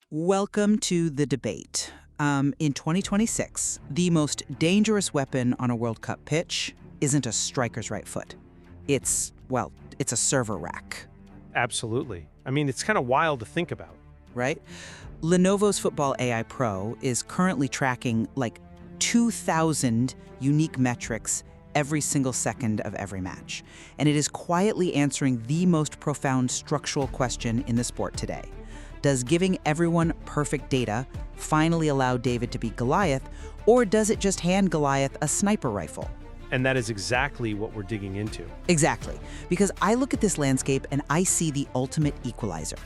Welcome to the debate. In 2026, the most dangerous weapon on a World Cup pitch isn't a striker's right foot. It's a server rack, Absolutely. I mean, it's kind of wild to think about. right? Lenovo's Football AI Pro is currently tracking like 2,000 unique metrics every single second of every match. And it is quietly answering the most profound structural question in the sport today. Does giving everyone perfect data finally allow David to beat Goliath, or does it just hand Goliath a sniper rifle? And that is exactly what we're digging into. Exactly, because I look at this landscape and I see the ultimate equalizer.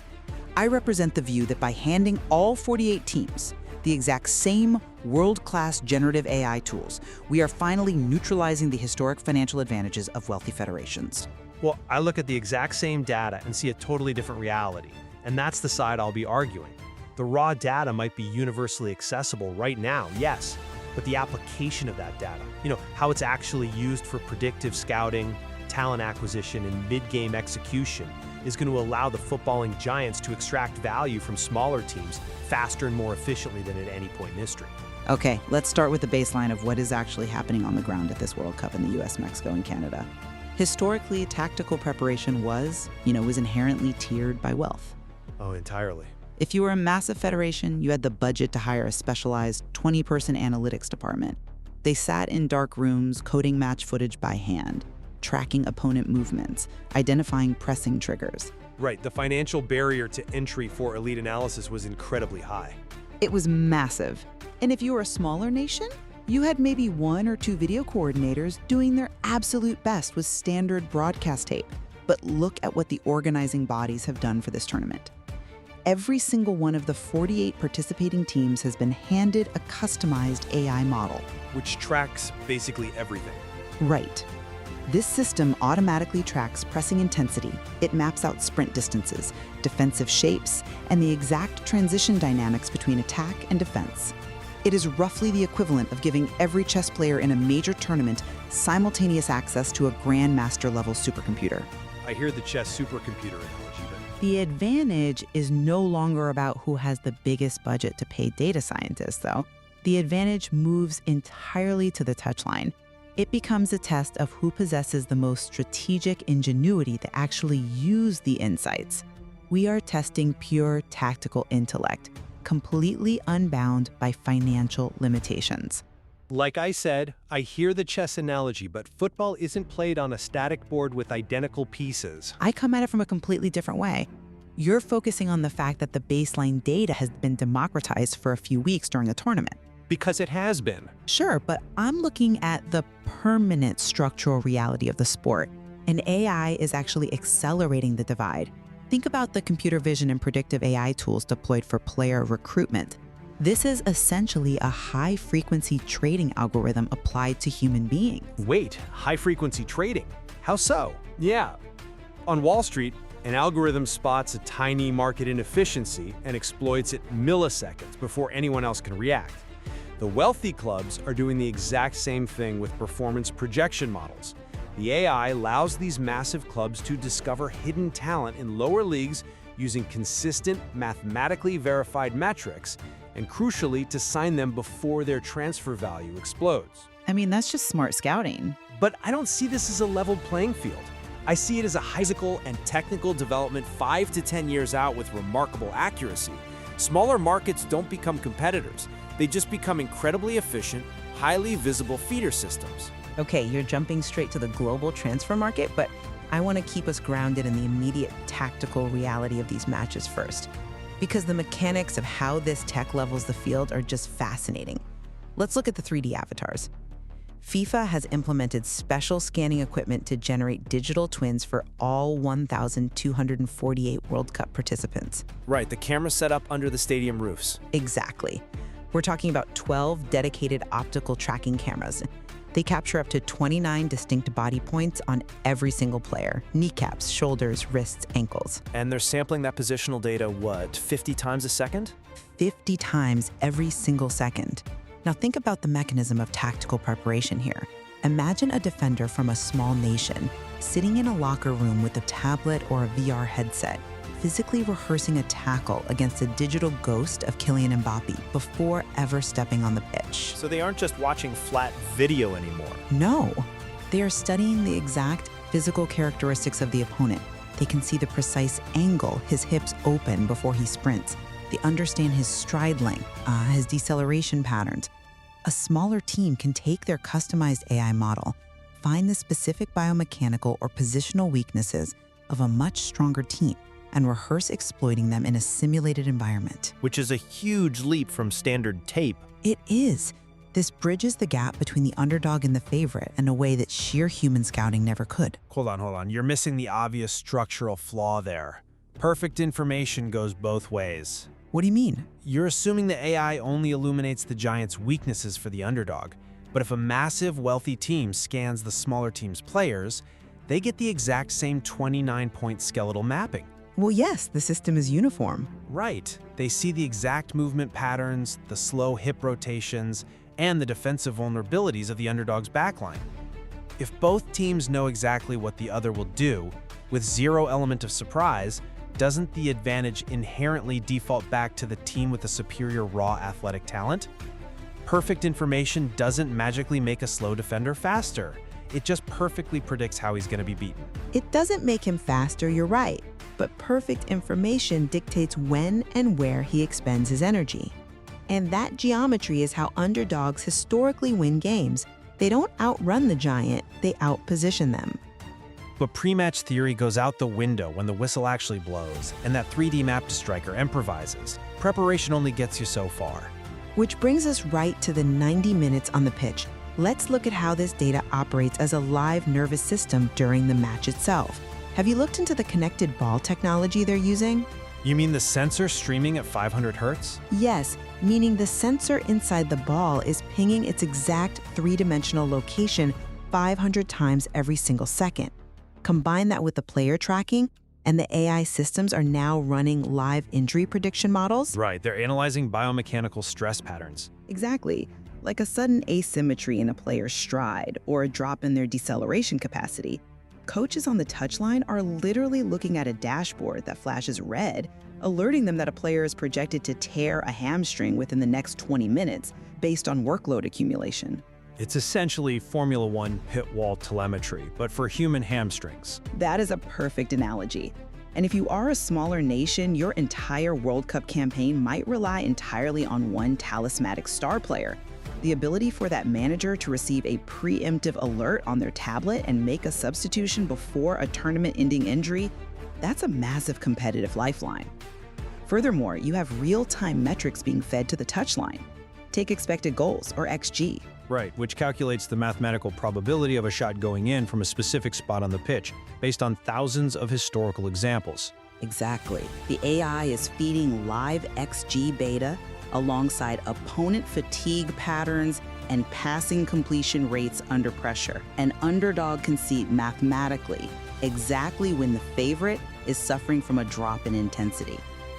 I represent the view that by handing all 48 teams the exact same world-class generative AI tools, we are finally neutralizing the historic financial advantages of wealthy federations. Well, I look at the exact same data and see a totally different reality. And that's the side I'll be arguing. The raw data might be universally accessible right now, yes, but the application of that data, how it's actually used for predictive scouting, talent acquisition, and mid-game execution, is going to allow the footballing giants to extract value from smaller teams faster and more efficiently than at any point in history. Okay, let's start with the baseline of what is actually happening on the ground at this World Cup in the US, Mexico, and Canada. Historically, tactical preparation was inherently tiered by wealth. Oh, entirely. If you were a massive federation, you had the budget to hire a specialized 20-person analytics department. They sat in dark rooms, coding match footage by hand, tracking opponent movements, identifying pressing triggers. Right, the financial barrier to entry for elite analysis was incredibly high. It was massive. And if you were a smaller nation, you had maybe one or two video coordinators doing their absolute best with standard broadcast tape. But look at what the organizing bodies have done for this tournament. Every single one of the 48 participating teams has been handed a customized AI model. Which tracks basically everything. Right. This system automatically tracks pressing intensity. It maps out sprint distances, defensive shapes, and the exact transition dynamics between attack and defense. It is roughly the equivalent of giving every chess player in a major tournament simultaneous access to a grandmaster-level supercomputer. I hear the chess supercomputer analogy, but The advantage is no longer about who has the biggest budget to pay data scientists, though. The advantage moves entirely to the touchline. It becomes a test of who possesses the most strategic ingenuity to actually use the insights. We are testing pure tactical intellect, completely unbound by financial limitations. like I said, I hear the chess analogy, but football isn't played on a static board with identical pieces. I come at it from a completely different way. You're focusing on the fact that the baseline data has been democratized for a few weeks during a tournament. Because it has been. Sure, but I'm looking at the permanent structural reality of the sport, and AI is actually accelerating the divide. Think about the computer vision and predictive AI tools deployed for player recruitment. This is essentially a high-frequency trading algorithm applied to human beings. Wait, high-frequency trading? How so? Yeah. On Wall Street, an algorithm spots a tiny market inefficiency and exploits it milliseconds before anyone else can react. The wealthy clubs are doing the exact same thing with performance projection models. The AI allows these massive clubs to discover hidden talent in lower leagues using consistent, mathematically verified metrics, and crucially, to sign them before their transfer value explodes. I mean, that's just smart scouting. But I don't see this as a leveled playing field. I see it as a physical and technical development 5 to 10 years out with remarkable accuracy. Smaller markets don't become competitors. They just become incredibly efficient, highly visible feeder systems. Okay, you're jumping straight to the global transfer market, but I want to keep us grounded in the immediate tactical reality of these matches first, because the mechanics of how this tech levels the field are just fascinating. Let's look at the 3D avatars. FIFA has implemented special scanning equipment to generate digital twins for all 1,248 World Cup participants. Right, the camera set up under the stadium roofs. Exactly. We're talking about 12 dedicated optical tracking cameras. They capture up to 29 distinct body points on every single player: kneecaps, shoulders, wrists, ankles. And they're sampling that positional data, 50 times a second? 50 times every single second. Now think about the mechanism of tactical preparation here. Imagine a defender from a small nation sitting in a locker room with a tablet or a VR headset, physically rehearsing a tackle against a digital ghost of Kylian Mbappe before ever stepping on the pitch. So they aren't just watching flat video anymore. No, they are studying the exact physical characteristics of the opponent. They can see the precise angle his hips open before he sprints. They understand his stride length, his deceleration patterns. A smaller team can take their customized AI model, find the specific biomechanical or positional weaknesses of a much stronger team, and rehearse exploiting them in a simulated environment. Which is a huge leap from standard tape. It is. This bridges the gap between the underdog and the favorite in a way that sheer human scouting never could. Hold on. You're missing the obvious structural flaw there. Perfect information goes both ways. What do you mean? You're assuming the AI only illuminates the giant's weaknesses for the underdog. But if a massive, wealthy team scans the smaller team's players, they get the exact same 29-point skeletal mapping. Well, yes, the system is uniform. Right. They see the exact movement patterns, the slow hip rotations, and the defensive vulnerabilities of the underdog's backline. If both teams know exactly what the other will do, with zero element of surprise, doesn't the advantage inherently default back to the team with the superior raw athletic talent? Perfect information doesn't magically make a slow defender faster. It just perfectly predicts how he's going to be beaten. It doesn't make him faster, you're right, but perfect information dictates when and where he expends his energy. And that geometry is how underdogs historically win games. They don't outrun the giant, they outposition them. But pre-match theory goes out the window when the whistle actually blows, and that 3D map striker improvises. Preparation only gets you so far. Which brings us right to the 90 minutes on the pitch. Let's look at how this data operates as a live nervous system during the match itself. Have you looked into the connected ball technology they're using? You mean the sensor streaming at 500 hertz? Yes, meaning the sensor inside the ball is pinging its exact three-dimensional location 500 times every single second. Combine that with the player tracking, and the AI systems are now running live injury prediction models. Right, they're analyzing biomechanical stress patterns. Exactly, like a sudden asymmetry in a player's stride or a drop in their deceleration capacity. Coaches on the touchline are literally looking at a dashboard that flashes red, alerting them that a player is projected to tear a hamstring within the next 20 minutes based on workload accumulation. It's essentially Formula One pit wall telemetry, but for human hamstrings. That is a perfect analogy. And if you are a smaller nation, your entire World Cup campaign might rely entirely on one talismanic star player. The ability for that manager to receive a preemptive alert on their tablet and make a substitution before a tournament-ending injury, that's a massive competitive lifeline. Furthermore, you have real-time metrics being fed to the touchline. Take expected goals, or XG. Right, which calculates the mathematical probability of a shot going in from a specific spot on the pitch, based on thousands of historical examples. Exactly. The AI is feeding live XG beta alongside opponent fatigue patterns and passing completion rates under pressure. An underdog can see mathematically exactly when the favorite is suffering from a drop in intensity.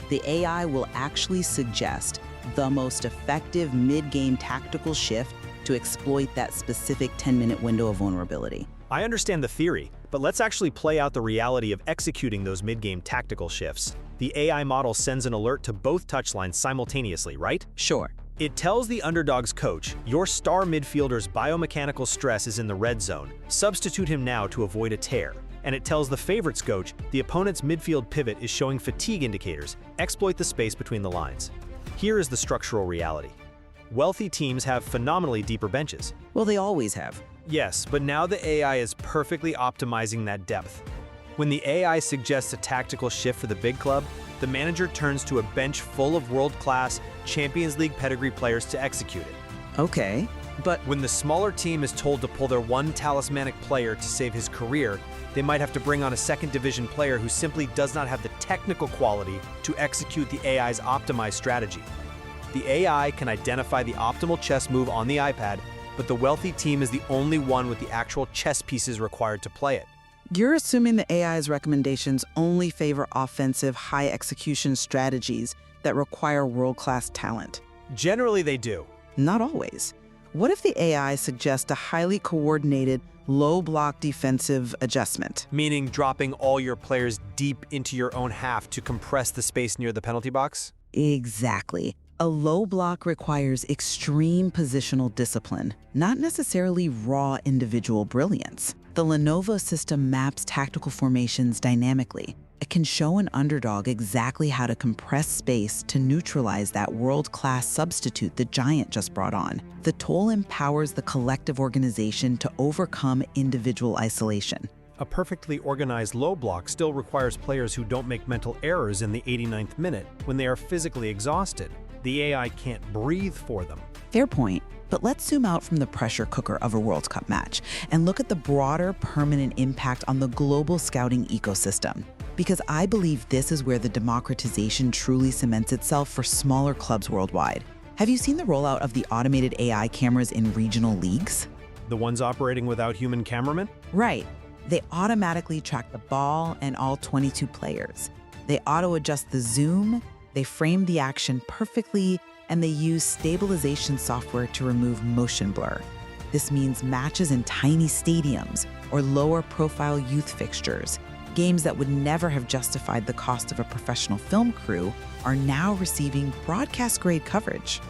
The AI will actually suggest the most effective mid-game tactical shift to exploit that specific 10-minute window of vulnerability. I understand the theory, but let's actually play out the reality of executing those mid-game tactical shifts. The AI model sends an alert to both touchlines simultaneously, right? Sure. It tells the underdog's coach, your star midfielder's biomechanical stress is in the red zone. Substitute him now to avoid a tear. And it tells the favorite's coach, the opponent's midfield pivot is showing fatigue indicators. Exploit the space between the lines. Here is the structural reality. Wealthy teams have phenomenally deeper benches. Well, they always have. Yes, but now the AI is perfectly optimizing that depth. When the AI suggests a tactical shift for the big club, the manager turns to a bench full of world-class Champions League pedigree players to execute it. Okay, but When the smaller team is told to pull their one talismanic player to save his career, they might have to bring on a second division player who simply does not have the technical quality to execute the AI's optimized strategy. The AI can identify the optimal chess move on the iPad, but the wealthy team is the only one with the actual chess pieces required to play it. You're assuming the AI's recommendations only favor offensive, high-execution strategies that require world-class talent. Generally, they do. Not always. What if the AI suggests a highly coordinated, low block defensive adjustment. Meaning dropping all your players deep into your own half to compress the space near the penalty box? Exactly. A low block requires extreme positional discipline, not necessarily raw individual brilliance. The Lenovo system maps tactical formations dynamically. It can show an underdog exactly how to compress space to neutralize that world-class substitute the Giant just brought on. The tool empowers the collective organization to overcome individual isolation. A perfectly organized low block still requires players who don't make mental errors in the 89th minute when they are physically exhausted. The AI can't breathe for them. Fair point, but let's zoom out from the pressure cooker of a World Cup match and look at the broader, permanent impact on the global scouting ecosystem. Because I believe this is where the democratization truly cements itself for smaller clubs worldwide. Have you seen the rollout of the automated AI cameras in regional leagues? The ones operating without human cameramen? Right. They automatically track the ball and all 22 players. They auto-adjust the zoom, they frame the action perfectly, and they use stabilization software to remove motion blur. This means matches in tiny stadiums or lower-profile youth fixtures, games that would never have justified the cost of a professional film crew, are now receiving broadcast-grade coverage.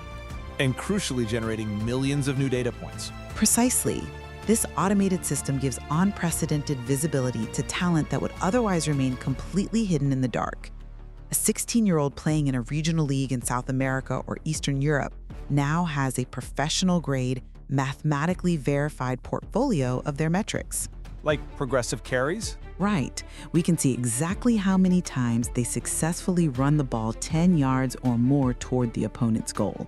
And crucially generating millions of new data points. Precisely. This automated system gives unprecedented visibility to talent that would otherwise remain completely hidden in the dark. A 16-year-old playing in a regional league in South America or Eastern Europe now has a professional-grade, mathematically verified portfolio of their metrics. Like progressive carries? Right. We can see exactly how many times they successfully run the ball 10 yards or more toward the opponent's goal.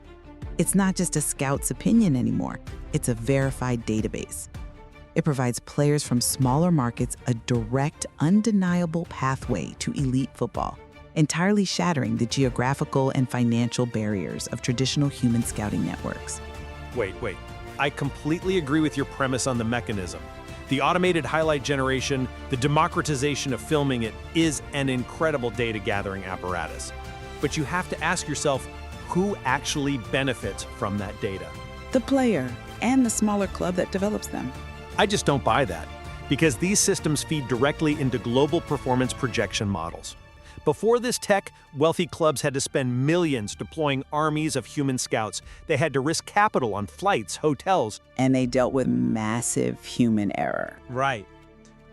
It's not just a scout's opinion anymore. It's a verified database. It provides players from smaller markets a direct, undeniable pathway to elite football, entirely shattering the geographical and financial barriers of traditional human scouting networks. Wait. I completely agree with your premise on the mechanism. The automated highlight generation, the democratization of filming it is an incredible data gathering apparatus. But you have to ask yourself, who actually benefits from that data? The player and the smaller club that develops them. I just don't buy that, because these systems feed directly into global performance projection models. Before this tech, wealthy clubs had to spend millions deploying armies of human scouts. They had to risk capital on flights, hotels. And they dealt with massive human error. Right.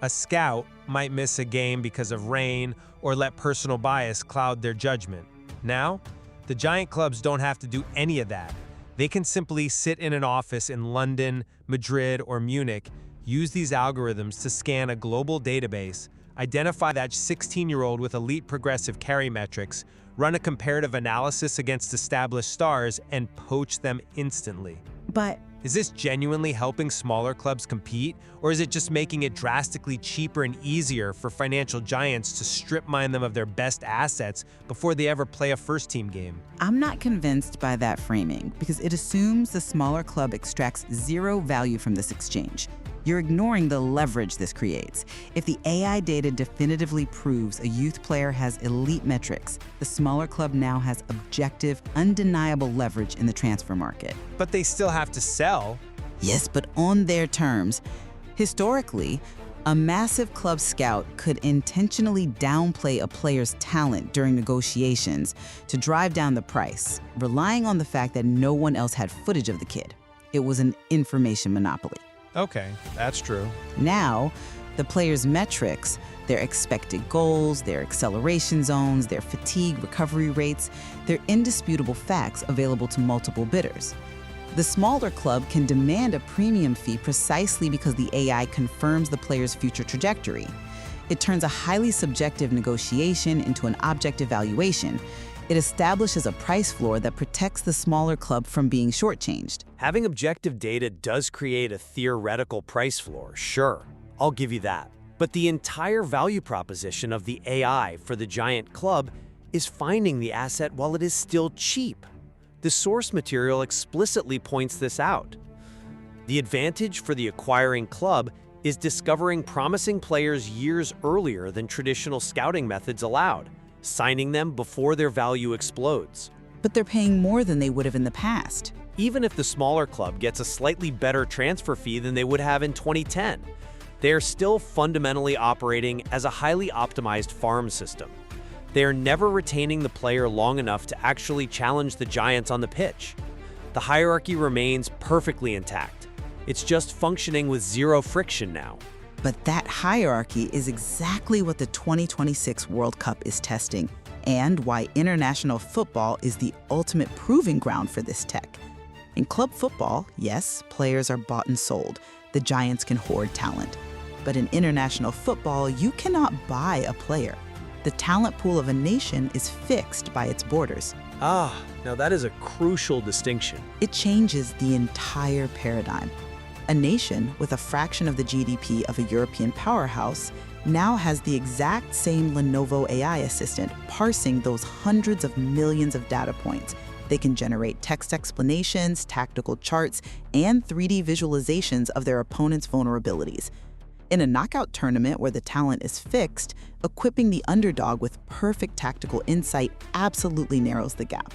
A scout might miss a game because of rain or let personal bias cloud their judgment. Now, the giant clubs don't have to do any of that. They can simply sit in an office in London, Madrid, or Munich, use these algorithms to scan a global database, identify that 16-year-old with elite progressive carry metrics, run a comparative analysis against established stars, and poach them instantly. But is this genuinely helping smaller clubs compete, or is it just making it drastically cheaper and easier for financial giants to strip mine them of their best assets before they ever play a first-team game? I'm not convinced by that framing because it assumes the smaller club extracts zero value from this exchange. You're ignoring the leverage this creates. If the AI data definitively proves a youth player has elite metrics, the smaller club now has objective, undeniable leverage in the transfer market. But they still have to sell. Yes, but on their terms. Historically, a massive club scout could intentionally downplay a player's talent during negotiations to drive down the price, relying on the fact that no one else had footage of the kid. It was an information monopoly. Okay, that's true. Now, the player's metrics, their expected goals, their acceleration zones, their fatigue recovery rates, they're indisputable facts available to multiple bidders. The smaller club can demand a premium fee precisely because the AI confirms the player's future trajectory. It turns a highly subjective negotiation into an objective valuation. It establishes a price floor that protects the smaller club from being shortchanged. Having objective data does create a theoretical price floor, sure. I'll give you that. But the entire value proposition of the AI for the giant club is finding the asset while it is still cheap. The source material explicitly points this out. The advantage for the acquiring club is discovering promising players years earlier than traditional scouting methods allowed, signing them before their value explodes. But they're paying more than they would have in the past. even if the smaller club gets a slightly better transfer fee than they would have in 2010. They are still fundamentally operating as a highly optimized farm system. They are never retaining the player long enough to actually challenge the giants on the pitch. The hierarchy remains perfectly intact. It's just functioning with zero friction now. But that hierarchy is exactly what the 2026 World Cup is testing, and why international football is the ultimate proving ground for this tech. In club football, yes, players are bought and sold. The giants can hoard talent. But in international football, you cannot buy a player. The talent pool of a nation is fixed by its borders. Now that is a crucial distinction. It changes the entire paradigm. A nation with a fraction of the GDP of a European powerhouse now has the exact same Lenovo AI assistant parsing those hundreds of millions of data points. They can generate text explanations, tactical charts, and 3D visualizations of their opponent's vulnerabilities. In a knockout tournament where the talent is fixed, equipping the underdog with perfect tactical insight absolutely narrows the gap.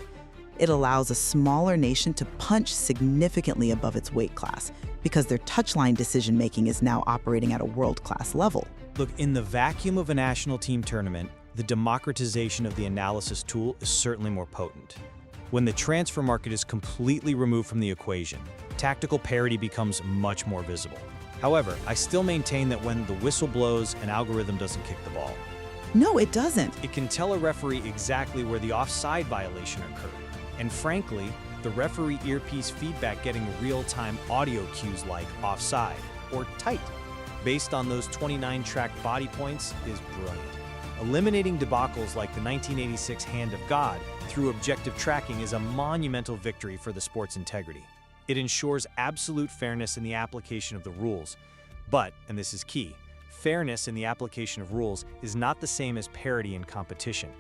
It allows a smaller nation to punch significantly above its weight class because their touchline decision-making is now operating at a world-class level. Look, in the vacuum of a national team tournament, the democratization of the analysis tool is certainly more potent. When the transfer market is completely removed from the equation, tactical parity becomes much more visible. However, I still maintain that when the whistle blows, an algorithm doesn't kick the ball. No, it doesn't. It can tell a referee exactly where the offside violation occurred. And frankly, the referee earpiece feedback getting real-time audio cues like offside or tight based on those 29 tracked body points is brilliant. Eliminating debacles like the 1986 Hand of God through objective tracking is a monumental victory for the sport's integrity. It ensures absolute fairness in the application of the rules. But, and this is key, fairness in the application of rules is not the same as parity in competition.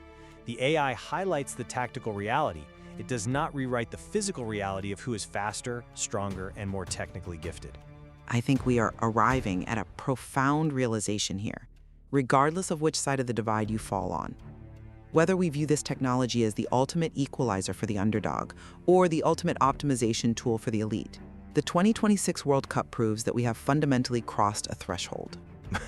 The AI highlights the tactical reality. It does not rewrite the physical reality of who is faster, stronger, and more technically gifted. I think we are arriving at a profound realization here, regardless of which side of the divide you fall on. Whether we view this technology as the ultimate equalizer for the underdog or the ultimate optimization tool for the elite, the 2026 World Cup proves that we have fundamentally crossed a threshold.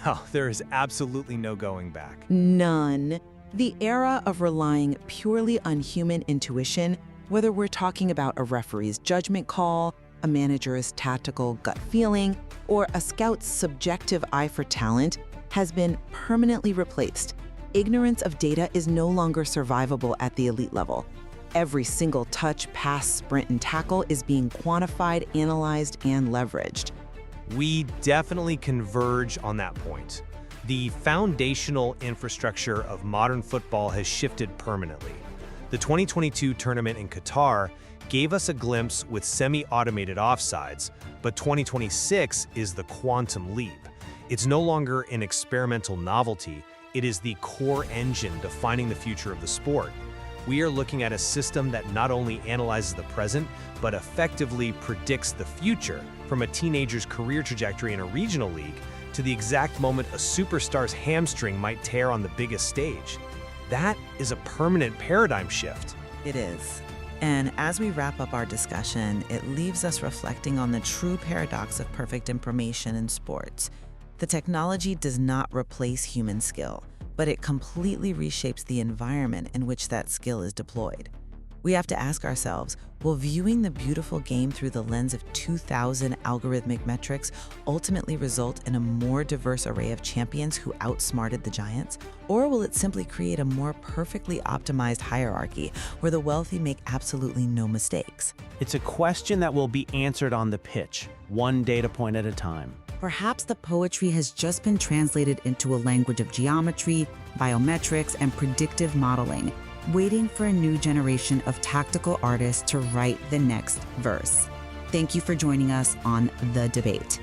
Well, there is absolutely no going back. None. The era of relying purely on human intuition, whether we're talking about a referee's judgment call, a manager's tactical gut feeling, or a scout's subjective eye for talent, has been permanently replaced. Ignorance of data is no longer survivable at the elite level. Every single touch, pass, sprint, and tackle is being quantified, analyzed, and leveraged. We definitely converge on that point. The foundational infrastructure of modern football has shifted permanently. The 2022 tournament in Qatar gave us a glimpse with semi-automated offsides, but 2026 is the quantum leap. It's no longer an experimental novelty, it is the core engine defining the future of the sport. We are looking at a system that not only analyzes the present, but effectively predicts the future, from a teenager's career trajectory in a regional league to the exact moment a superstar's hamstring might tear on the biggest stage. That is a permanent paradigm shift. It is. And as we wrap up our discussion, it leaves us reflecting on the true paradox of perfect information in sports. The technology does not replace human skill, but it completely reshapes the environment in which that skill is deployed. We have to ask ourselves, will viewing the beautiful game through the lens of 2,000 algorithmic metrics ultimately result in a more diverse array of champions who outsmarted the giants? Or will it simply create a more perfectly optimized hierarchy where the wealthy make absolutely no mistakes? It's a question that will be answered on the pitch, one data point at a time. Perhaps the poetry has just been translated into a language of geometry, biometrics, and predictive modeling, waiting for a new generation of tactical artists to write the next verse. Thank you for joining us on The Debate.